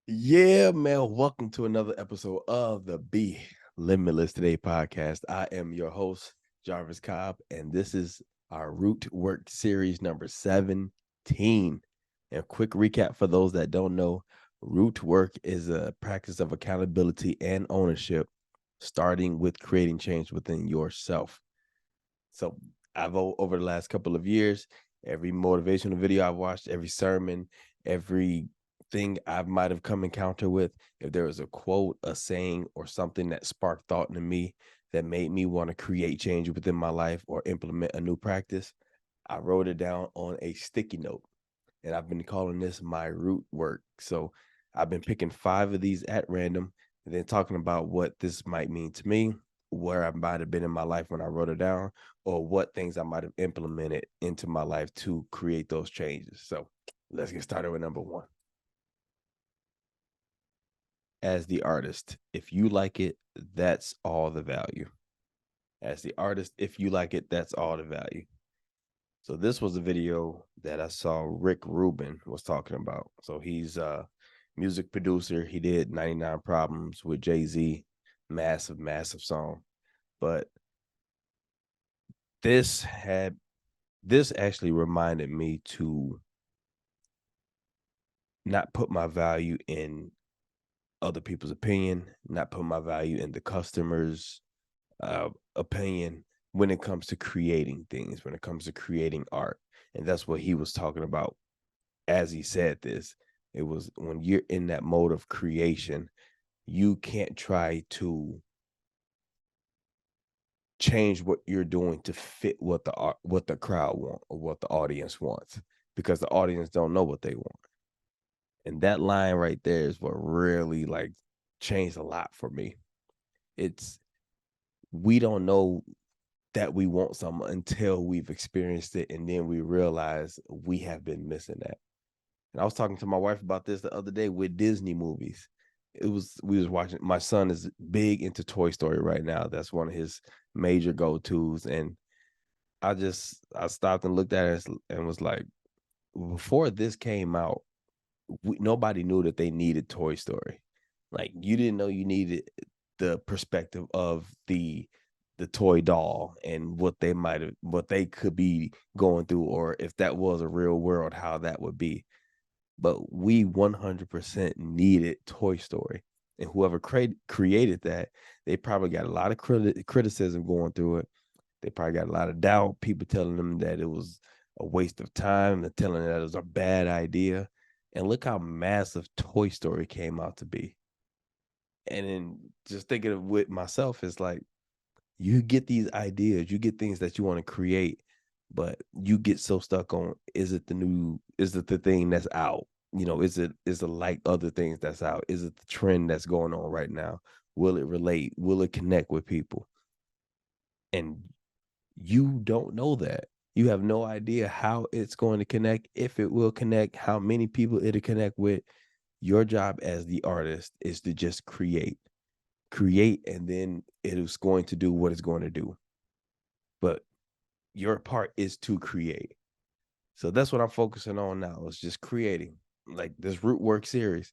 Yeah, man. Welcome to another episode of the Be Limitless Today podcast. I am your host, Jarvis Cobb, and this is our Root Work series number 17. And a quick recap for those that don't know, root work is a practice of accountability and ownership, starting with creating change within yourself. So I've over the last couple of years, every motivational video I've watched, every sermon, every thing I might have come encounter with, if there was a quote, a saying, or something that sparked thought in me that made me want to create change within my life or implement a new practice, I wrote it down on a sticky note. And I've been calling this my root work. So I've been picking 5 of these at random and then talking about what this might mean to me, where I might have been in my life when I wrote it down, or what things I might have implemented into my life to create those changes. So let's get started with number 1. As the artist, if you like it, that's all the value. As the artist, if you like it, that's all the value. So this was a video that I saw Rick Rubin was talking about. So he's a music producer. He did 99 Problems with Jay-Z. Massive, massive song. But this actually reminded me to not put my value in other people's opinion, not put my value in the customer's opinion when it comes to creating things, when it comes to creating art. And that's what he was talking about as he said this. It was when you're in that mode of creation, you can't try to change what you're doing to fit what the crowd want or what the audience wants, because the audience don't know what they want. And that line right there is what really like changed a lot for me. It's we don't know that we want something until we've experienced it, and then we realize we have been missing that. And I was talking to my wife about this the other day with Disney movies. We was watching. My son is big into Toy Story right now. That's one of his major go-tos. And I stopped and looked at it and was like, before this came out, nobody knew that they needed Toy Story. Like, you didn't know you needed the perspective of the toy doll and what they could be going through, or if that was a real world, how that would be. But we 100% needed Toy Story. And whoever created that, they probably got a lot of criticism going through it. They probably got a lot of doubt, people telling them that it was a waste of time, and telling them that it was a bad idea. And look how massive Toy Story came out to be. And then just thinking of with myself, it's like, you get these ideas, you get things that you want to create, but you get so stuck on, is it the thing that's out? Is it like other things that's out? Is it the trend that's going on right now? Will it relate? Will it connect with people? And you don't know that. You have no idea how it's going to connect, if it will connect, how many people it'll connect with. Your job as the artist is to just create, and then it is going to do what it's going to do. But your part is to create. So that's what I'm focusing on now, is just creating. Like this root work series,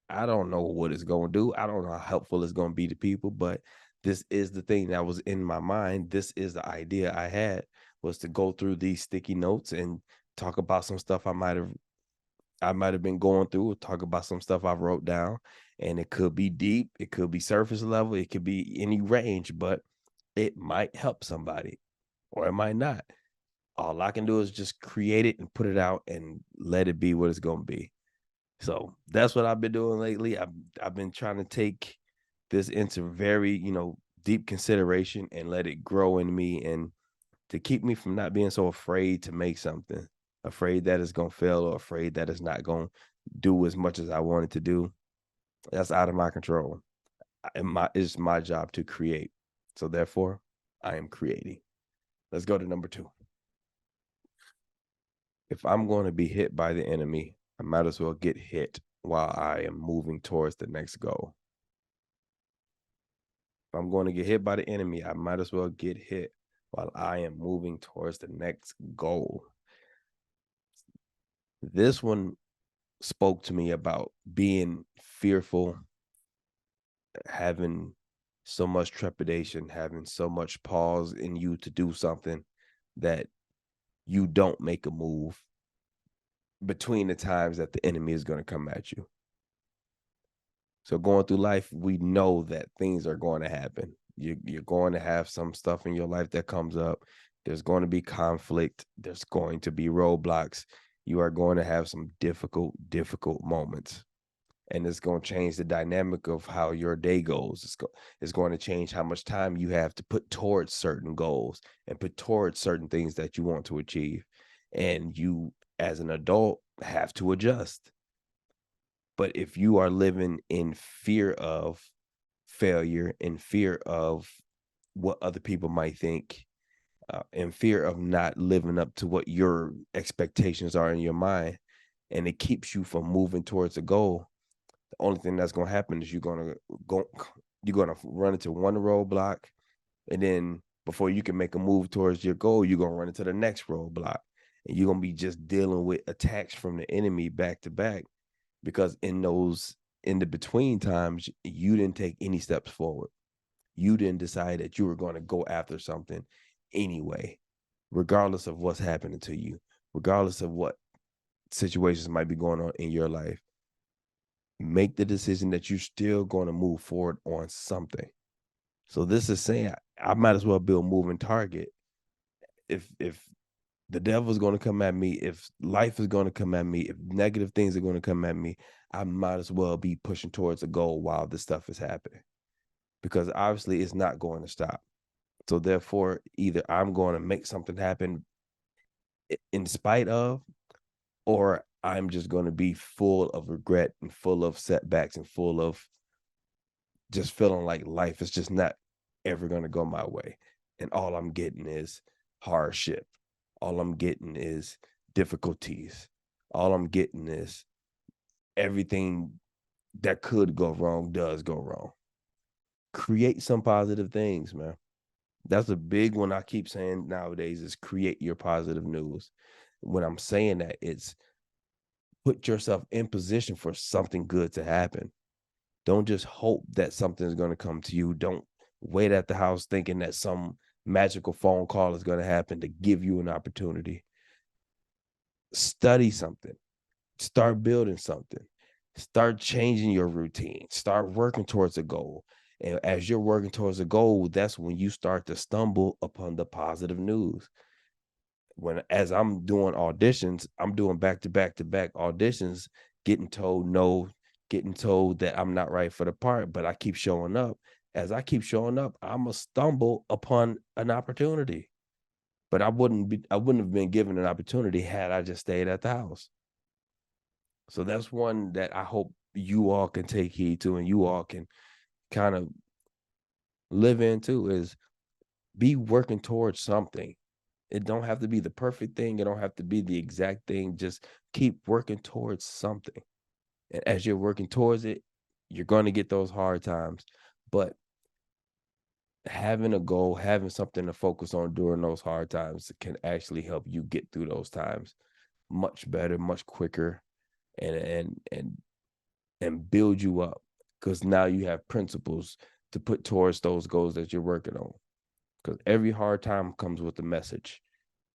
I don't know what it's going to do. I don't know how helpful it's going to be to people, but this is the thing that was in my mind. This is the idea I had, was to go through these sticky notes and talk about some stuff I might have been going through, talk about some stuff I wrote down. And it could be deep, it could be surface level, it could be any range, but it might help somebody or it might not. All I can do is just create it and put it out and let it be what it's going to be. So that's what I've been doing lately. I've been trying to take this into very, deep consideration and let it grow in me, and to keep me from not being so afraid to make something, afraid that it's going to fail, or afraid that it's not going to do as much as I wanted to do. That's out of my control. It's my job to create. So therefore, I am creating. Let's go to number 2. If I'm going to be hit by the enemy, I might as well get hit while I am moving towards the next goal. If I'm going to get hit by the enemy, I might as well get hit while I am moving towards the next goal. This one spoke to me about being fearful, having so much trepidation, having so much pause in you to do something that you don't make a move between the times that the enemy is going to come at you. So going through life, we know that things are going to happen. You're going to have some stuff in your life that comes up. There's going to be conflict. There's going to be roadblocks. You are going to have some difficult moments. And it's going to change the dynamic of how your day goes. It's going to change how much time you have to put towards certain goals and put towards certain things that you want to achieve. And you, as an adult, have to adjust. But if you are living in fear of failure, in fear of what other people might think, in fear of not living up to what your expectations are in your mind, and it keeps you from moving towards a goal, the only thing that's going to happen is you're going to run into one roadblock, and then before you can make a move towards your goal, you're going to run into the next roadblock, and you're going to be just dealing with attacks from the enemy back to back, because in the between times, you didn't take any steps forward. You didn't decide that you were going to go after something anyway, regardless of what's happening to you, regardless of what situations might be going on in your life. Make the decision that you're still going to move forward on something. So this is saying I might as well be a moving target. If the devil's going to come at me, if life is going to come at me, if negative things are going to come at me, I might as well be pushing towards a goal while this stuff is happening, because obviously it's not going to stop. So therefore, either I'm going to make something happen in spite of, or I'm just going to be full of regret and full of setbacks and full of just feeling like life is just not ever going to go my way. And all I'm getting is hardship. All I'm getting is difficulties. All I'm getting is everything that could go wrong does go wrong. Create some positive things, man. That's a big one I keep saying nowadays, is create your positive news. When I'm saying that, it's put yourself in position for something good to happen. Don't just hope that something's going to come to you. Don't wait at the house thinking that some magical phone call is going to happen to give you an opportunity. Study something. Start building something. Start changing your routine. Start working towards a goal. And as you're working towards a goal, that's when you start to stumble upon the positive news. As I'm doing auditions, I'm doing back to back auditions, getting told no, getting told that I'm not right for the part, but I keep showing up. As I keep showing up, I'm gonna stumble upon an opportunity. But I wouldn't have been given an opportunity had I just stayed at the house. So that's one that I hope you all can take heed to, and you all can kind of live into, is be working towards something. It don't have to be the perfect thing. It don't have to be the exact thing. Just keep working towards something. And as you're working towards it, you're going to get those hard times. But having a goal, having something to focus on during those hard times can actually help you get through those times much better, much quicker, and build you up, because now you have principles to put towards those goals that you're working on. Because every hard time comes with a message.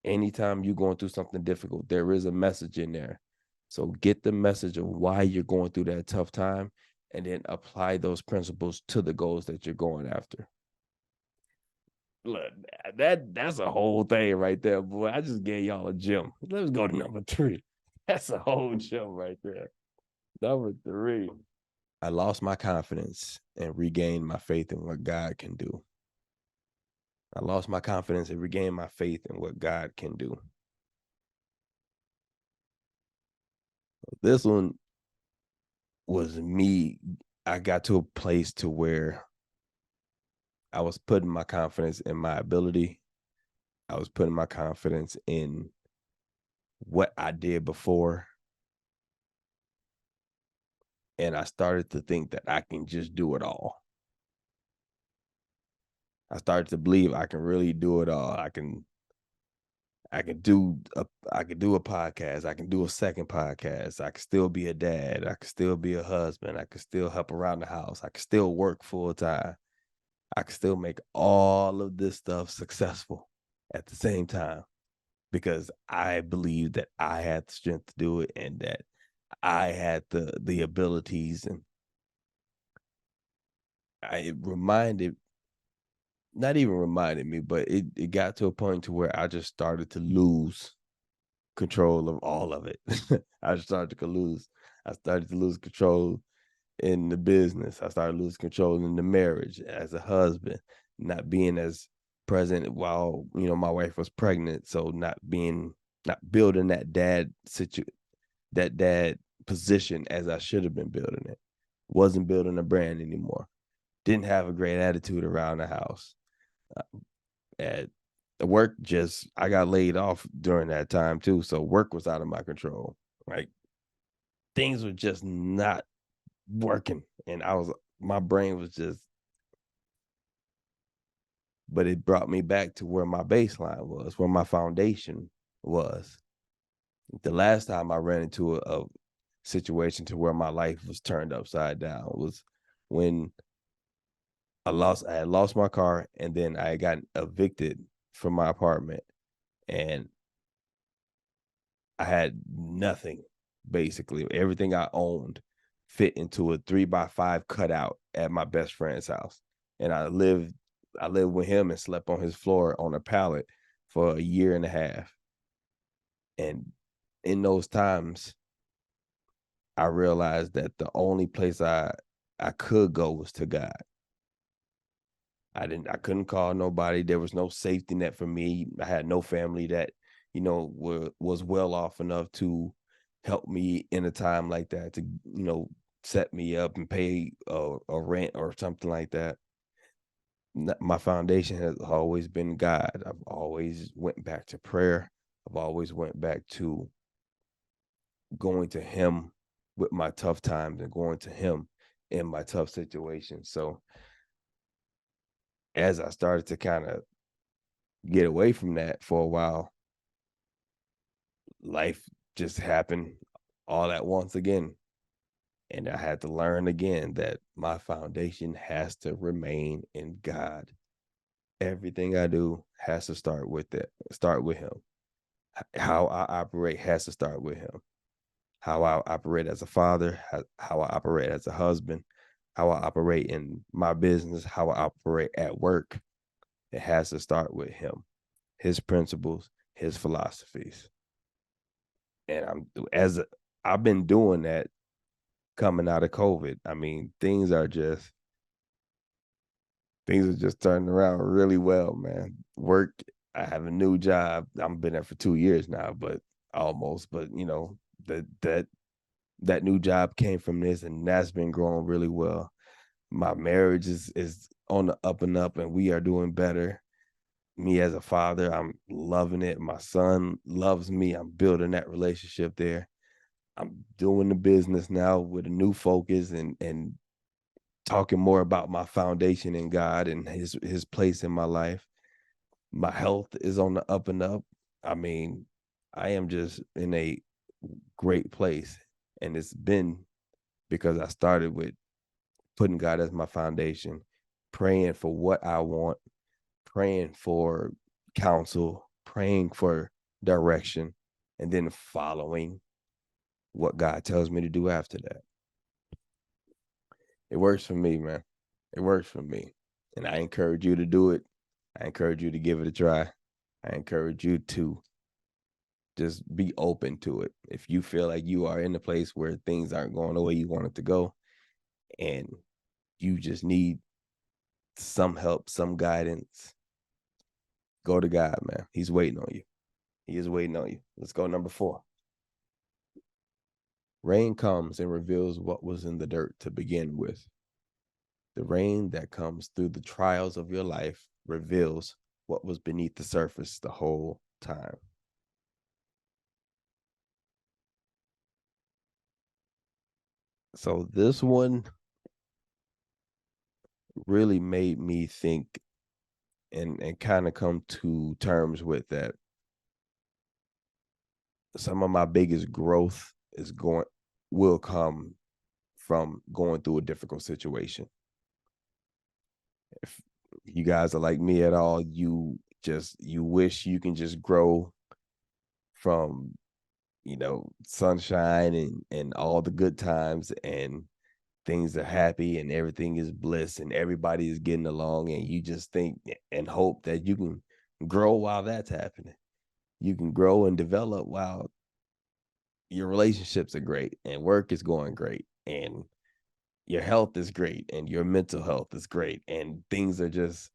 Anytime you're going through something difficult, there is a message in there. So get the message of why you're going through that tough time, and then apply those principles to the goals that you're going after. Look, that's a whole thing right there, boy. I just gave y'all a gem. Let's go to number 3. That's a whole gem right there. Number 3. I lost my confidence and regained my faith in what God can do. I lost my confidence and regained my faith in what God can do. This one was me. I got to a place to where I was putting my confidence in my ability. I was putting my confidence in what I did before. And I started to think that I can just do it all. I started to believe I can really do it all. I could do a podcast. I can do a second podcast. I could still be a dad. I could still be a husband. I could still help around the house. I could still work full time. I could still make all of this stuff successful at the same time because I believe that I had the strength to do it and that I had the abilities, and it reminded not even reminded me, but it got to a point to where I just started to lose control of all of it. I started to lose. I started to lose control in the business. I started losing control in the marriage as a husband, not being as present while my wife was pregnant. So not building that dad position as I should have been building it. Wasn't building a brand anymore. Didn't have a great attitude around the house. At work, just I got laid off during that time too. So work was out of my control. Like things were just not working. And my brain was just, but it brought me back to where my baseline was, where my foundation was. The last time I ran into a situation to where my life was turned upside down was when I had lost my car, and then I got evicted from my apartment, and I had nothing. Basically, everything I owned fit into a 3x5 cutout at my best friend's house, and I lived with him and slept on his floor on a pallet for a year and a half. And in those times, I realized that the only place I could go was to God. I couldn't call nobody. There was no safety net for me. I had no family that, was well off enough to help me in a time like that to, set me up and pay a rent or something like that. My foundation has always been God. I've always went back to prayer. I've always went back to going to him with my tough times and going to him in my tough situations. So as I started to kind of get away from that for a while, life just happened all at once again. And I had to learn again that my foundation has to remain in God. Everything I do has to start with him. How I operate has to start with him. How I operate as a father, how I operate as a husband, how I operate in my business, how I operate at work. It has to start with him, his principles, his philosophies. And I've been doing that coming out of COVID. I mean, things are just turning around really well, man. Work, I have a new job. I've been there for 2 years now, but almost. But that new job came from this, and that's been growing really well. My marriage is on the up and up, and we are doing better. Me as a father, I'm loving it. My son loves me. I'm building that relationship there. I'm doing the business now with a new focus and talking more about my foundation in God and his place in my life. My health is on the up and up. I mean, I am just in a great place, and it's been because I started with putting God as my foundation, praying for what I want, praying for counsel, praying for direction, and then following what God tells me to do after that. It works for me, man. It works for me. And I encourage you to do it. I encourage you to give it a try. I encourage you to just be open to it. If you feel like you are in a place where things aren't going the way you want it to go, and you just need some help, some guidance, go to God, man. He's waiting on you. He is waiting on you. Let's go number 4. Rain comes and reveals what was in the dirt to begin with. The rain that comes through the trials of your life reveals what was beneath the surface the whole time. So this one really made me think and kind of come to terms with that some of my biggest growth is going will come from going through a difficult situation. If you guys are like me at all, you wish you can just grow from, sunshine and all the good times, and things are happy and everything is bliss and everybody is getting along, and you just think and hope that you can grow while that's happening. You can grow and develop while your relationships are great and work is going great and your health is great and your mental health is great, and things are just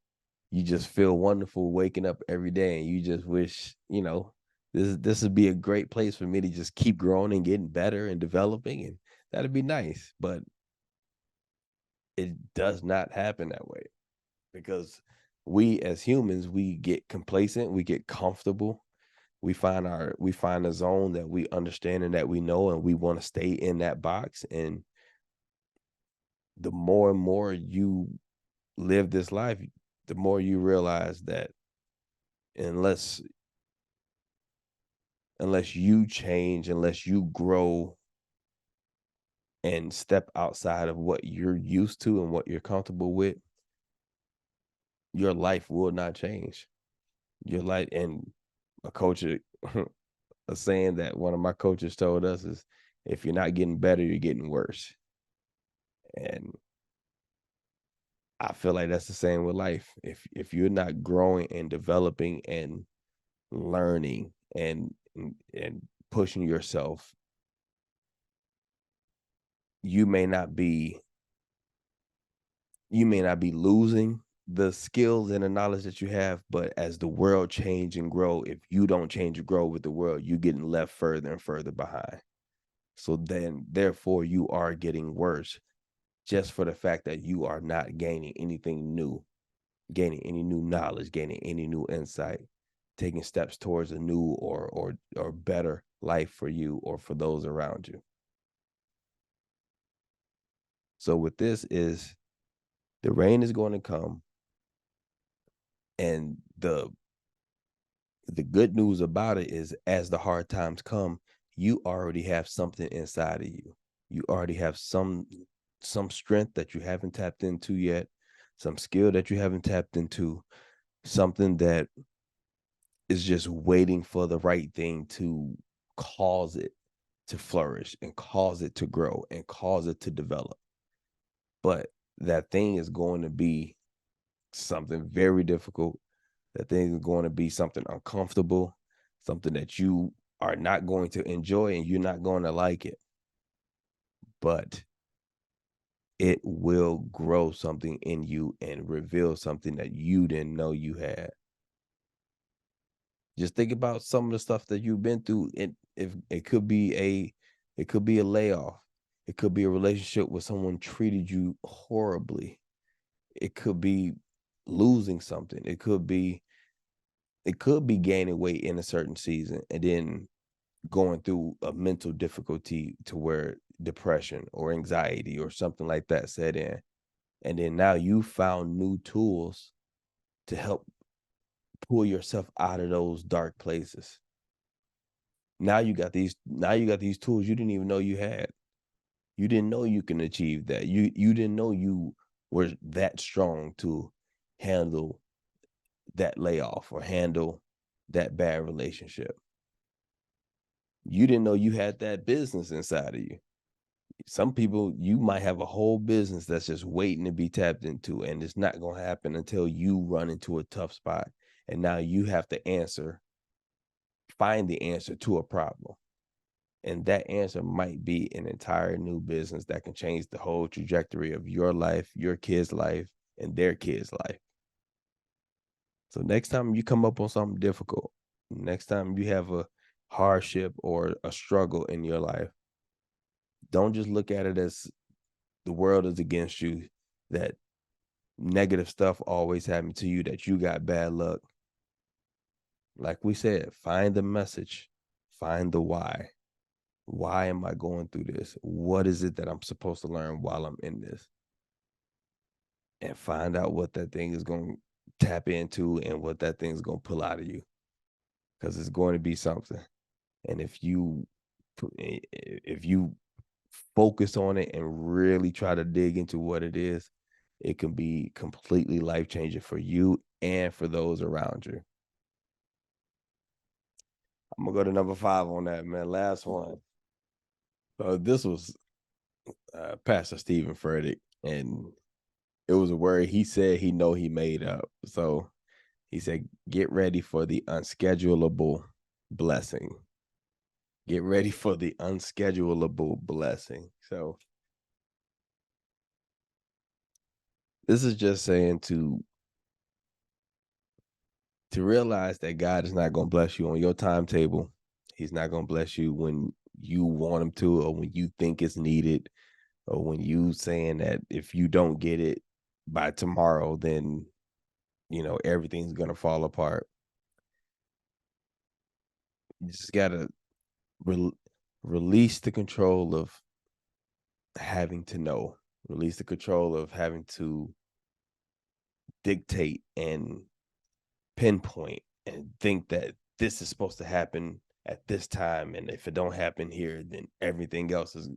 you just feel wonderful waking up every day, and you just wish, this would be a great place for me to just keep growing and getting better and developing, and that'd be nice. But it does not happen that way, because we as humans, we get complacent, we get comfortable, we find a zone that we understand and that we know, and we want to stay in that box. And the more and more you live this life, the more you realize that unless unless you change, unless you grow and step outside of what you're used to and what you're comfortable with, your life will not change. Your life, and a coach, a saying that one of my coaches told us is, if you're not getting better, you're getting worse. And I feel like that's the same with life. If you're not growing and developing and learning and pushing yourself, you may not be you may not be losing the skills and the knowledge that you have, but as the world change and grow, if you don't change and grow with the world, you're getting left further and further behind. So then, therefore, you are getting worse, just for the fact that you are not gaining anything new, gaining any new knowledge, gaining any new insight, taking steps towards a new or better life for you or for those around you. So with this is, the rain is going to come, and the good news about it is, as the hard times come, you already have something inside of you. You already have some strength that you haven't tapped into yet, some skill that you haven't tapped into, something that is just waiting for the right thing to cause it to flourish and cause it to grow and cause it to develop. But that thing is going to be something very difficult. That thing is going to be something uncomfortable, something that you are not going to enjoy and you're not going to like it. But it will grow something in you and reveal something that you didn't know you had. Just think about some of the stuff that you've been through. If it could be a layoff. It could be a relationship where someone treated you horribly. It could be losing something. It could be gaining weight in a certain season and then going through a mental difficulty to where depression or anxiety or something like that set in. And then now you found new tools to help pull yourself out of those dark places. Now you got these tools you didn't even know you had. You didn't know you can achieve that. You didn't know you were that strong to handle that layoff or handle that bad relationship. You didn't know you had that business inside of you. Some people, you might have a whole business that's just waiting to be tapped into, and it's not going to happen until you run into a tough spot. And now you have to find the answer to a problem. And that answer might be an entire new business that can change the whole trajectory of your life, your kid's life, and their kid's life. So next time you come up on something difficult, next time you have a hardship or a struggle in your life, don't just look at it as the world is against you, that negative stuff always happened to you, that you got bad luck. Like we said, find the message, find the why. Why am I going through this? What is it that I'm supposed to learn while I'm in this? And find out what that thing is going to tap into and what that thing is going to pull out of you, because it's going to be something. And if you focus on it and really try to dig into what it is, it can be completely life changing for you and for those around you. I'm gonna go to number 5 on that, man. Last one. So this was Pastor Stephen Furtick, and it was a word he said he know he made up. So he said, "Get ready for the unschedulable blessing. Get ready for the unschedulable blessing." So this is just saying to realize that God is not going to bless you on your timetable. He's not going to bless you when you want him to, or when you think it's needed, or when you saying that if you don't get it by tomorrow, then everything's going to fall apart. You just got to re- release the control of having to know, release the control of having to dictate and pinpoint and think that this is supposed to happen at this time, and if it don't happen here, then everything else is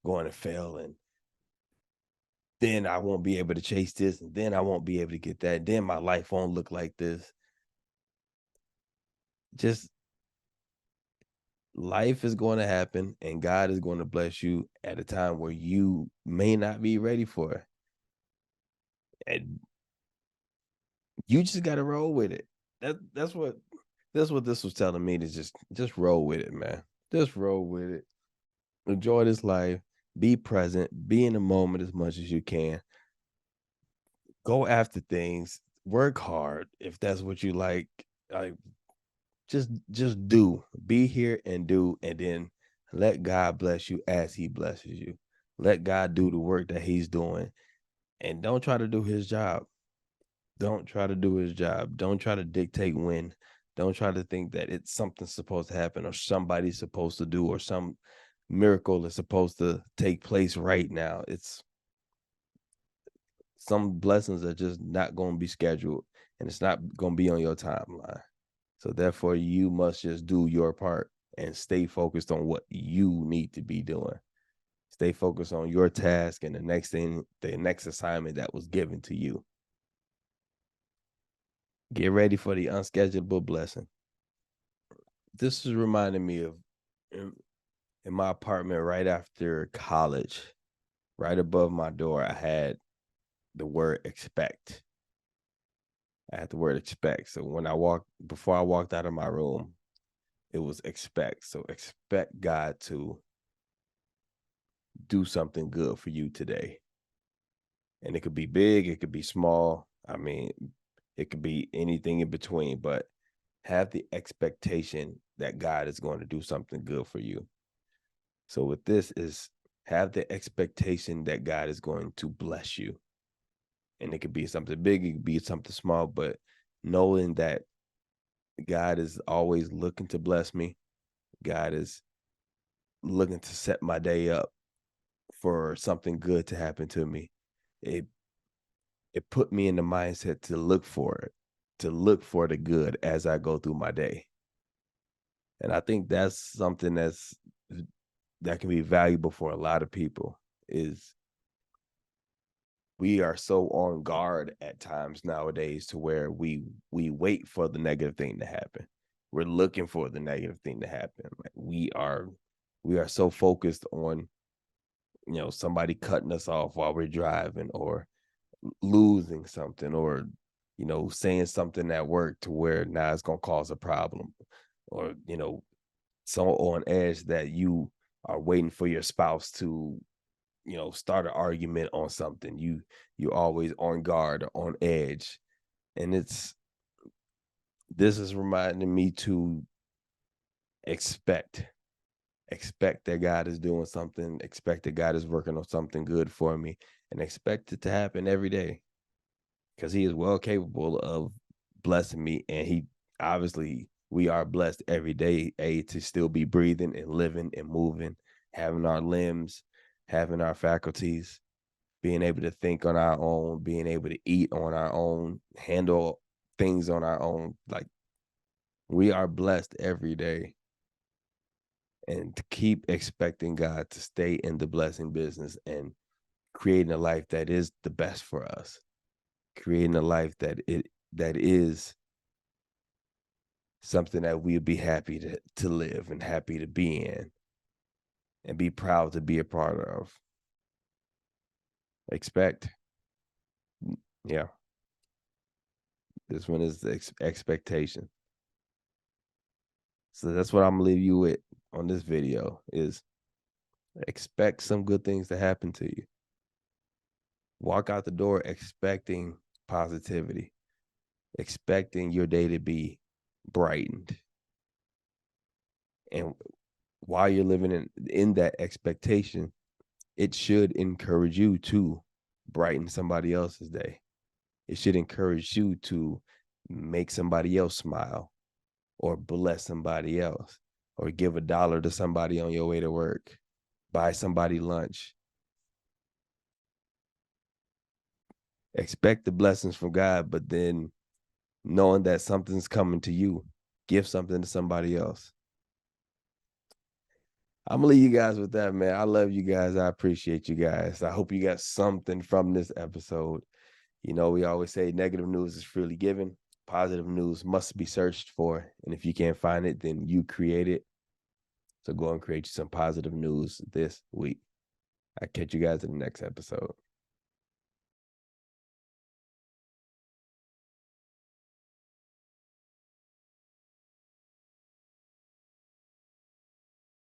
going to fail, and then I won't be able to chase this, and then I won't be able to get that, then my life won't look like this. Just life is going to happen, and God is going to bless you at a time where you may not be ready for it, and you just got to roll with it. That's what this was telling me, to just roll with it, man. Just roll with it. Enjoy this life. Be present. Be in the moment as much as you can. Go after things. Work hard if that's what you like. Like just do. Be here and do, and then let God bless you as He blesses you. Let God do the work that He's doing, and don't try to do His job. Don't try to do His job. Don't try to dictate when. Don't try to think that it's something supposed to happen, or somebody's supposed to do, or some miracle is supposed to take place right now. It's some blessings are just not going to be scheduled, and it's not going to be on your timeline. So therefore, you must just do your part and stay focused on what you need to be doing. Stay focused on your task and the next assignment that was given to you. Get ready for the unschedulable blessing. This is reminding me of in my apartment right after college, right above my door, I had the word expect. I had the word expect. So before I walked out of my room, it was expect. So expect God to do something good for you today. And it could be big, it could be small. I mean, it could be anything in between, but have the expectation that God is going to do something good for you. So with this is have the expectation that God is going to bless you. And it could be something big, it could be something small, but knowing that God is always looking to bless me. God is looking to set my day up for something good to happen to me. It it put me in the mindset to look for it, to look for the good as I go through my day. And I think that's something that can be valuable for a lot of people is we are so on guard at times nowadays to where we wait for the negative thing to happen. We're looking for the negative thing to happen. Like we are so focused on somebody cutting us off while we're driving, or losing something, or saying something at work to where now it's going to cause a problem, or so on edge that you are waiting for your spouse to start an argument on something. You always on guard or on edge, and this is reminding me to expect expect that God is doing something, expect that God is working on something good for me, and expect it to happen every day, because He is well capable of blessing me, and He obviously we are blessed every day, to still be breathing and living and moving, having our limbs, having our faculties, being able to think on our own, being able to eat on our own, handle things on our own. Like, we are blessed every day. and to keep expecting God to stay in the blessing business and creating a life that is the best for us, creating a life that is something that we'll be happy to live and happy to be in and be proud to be a part of. Expect, yeah, this one is the expectation. So that's what I'm gonna leave you with on this video is expect some good things to happen to you. Walk out the door expecting positivity, expecting your day to be brightened. And while you're living in that expectation, it should encourage you to brighten somebody else's day. It should encourage you to make somebody else smile or bless somebody else or give $1 to somebody on your way to work, buy somebody lunch. Expect the blessings from God, but then knowing that something's coming to you, give something to somebody else. I'm gonna leave you guys with that, man. I love you guys. I appreciate you guys. I hope you got something from this episode. You know, we always say negative news is freely given. Positive news must be searched for. And if you can't find it, then you create it. So go and create you some positive news this week. I'll catch you guys in the next episode.